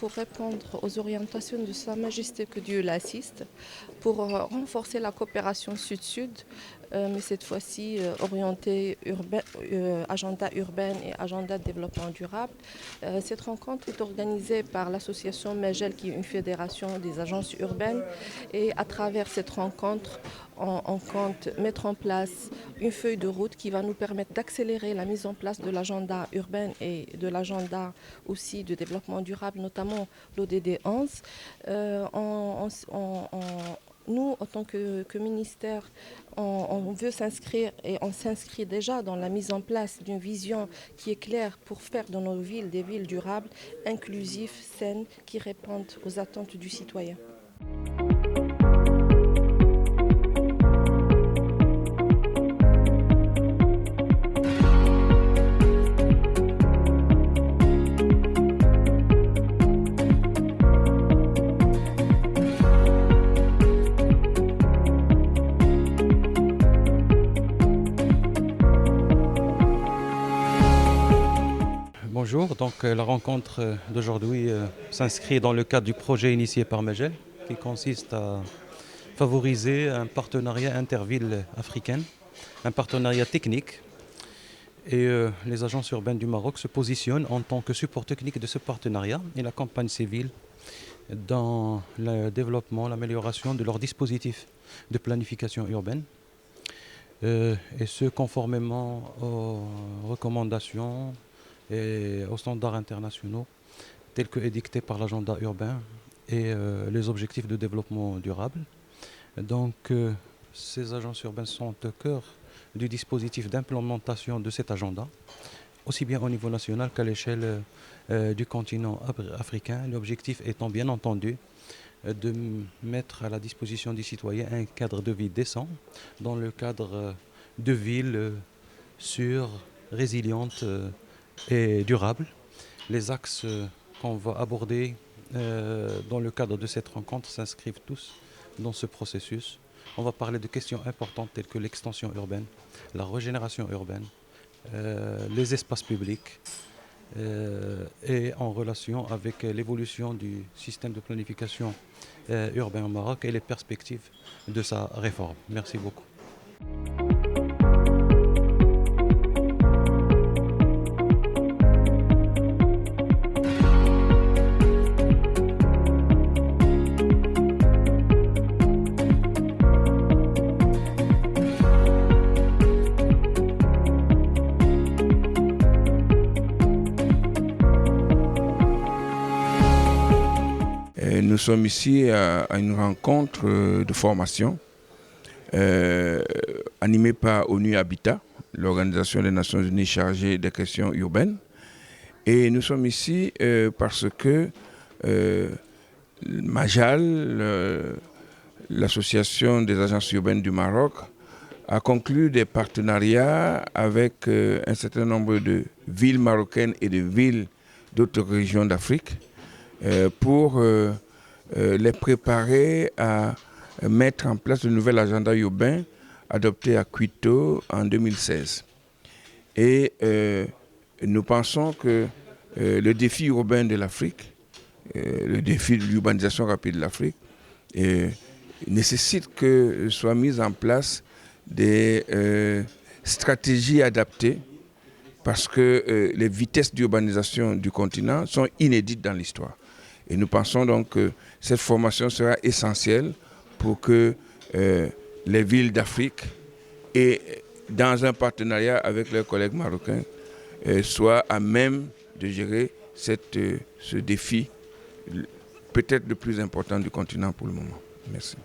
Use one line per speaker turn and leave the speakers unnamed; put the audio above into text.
pour répondre aux orientations de Sa Majesté que Dieu l'assiste, pour renforcer la coopération sud-sud, mais cette fois-ci orientée agenda urbain et agenda de développement durable. Cette rencontre est organisée par l'association MEGEL, qui est une fédération des agences urbaines, et à travers cette rencontre, on compte mettre en place une feuille de route qui va nous permettre d'accélérer la mise en place de l'agenda urbain et de l'agenda aussi de développement durable, notamment l'ODD 11. Nous, en tant que ministère, on veut s'inscrire et on s'inscrit déjà dans la mise en place d'une vision qui est claire pour faire de nos villes des villes durables, inclusives, saines, qui répondent aux attentes du citoyen.
Bonjour, donc la rencontre d'aujourd'hui s'inscrit dans le cadre du projet initié par MEGEL qui consiste à favoriser un partenariat interville africaine, un partenariat technique. Et les agences urbaines du Maroc se positionnent en tant que support technique de ce partenariat et la campagne civile dans le développement, l'amélioration de leurs dispositifs de planification urbaine. Et ce conformément aux recommandations et aux standards internationaux tels que édictés par l'agenda urbain et les objectifs de développement durable. Donc ces agences urbaines sont au cœur du dispositif d'implémentation de cet agenda, aussi bien au niveau national qu'à l'échelle du continent africain. L'objectif étant bien entendu de mettre à la disposition des citoyens un cadre de vie décent dans le cadre de villes sûres, résilientes et durables. Les axes qu'on va aborder dans le cadre de cette rencontre s'inscrivent tous dans ce processus. On va parler de questions importantes telles que l'extension urbaine, la régénération urbaine, les espaces publics et en relation avec l'évolution du système de planification urbain au Maroc et les perspectives de sa réforme. Merci beaucoup.
Nous sommes ici à une rencontre de formation animée par ONU Habitat, l'Organisation des Nations Unies chargée des questions urbaines. Et nous sommes ici parce que MAJAL, l'Association des agences urbaines du Maroc, a conclu des partenariats avec un certain nombre de villes marocaines et de villes d'autres régions d'Afrique pour les préparer à mettre en place le nouvel agenda urbain adopté à Quito en 2016. Et nous pensons que le défi urbain de l'Afrique, le défi de l'urbanisation rapide de l'Afrique, nécessite que soient mises en place des stratégies adaptées parce que les vitesses d'urbanisation du continent sont inédites dans l'histoire. Et nous pensons donc que cette formation sera essentielle pour que les villes d'Afrique, et dans un partenariat avec leurs collègues marocains, soient à même de gérer ce défi peut-être le plus important du continent pour le moment. Merci.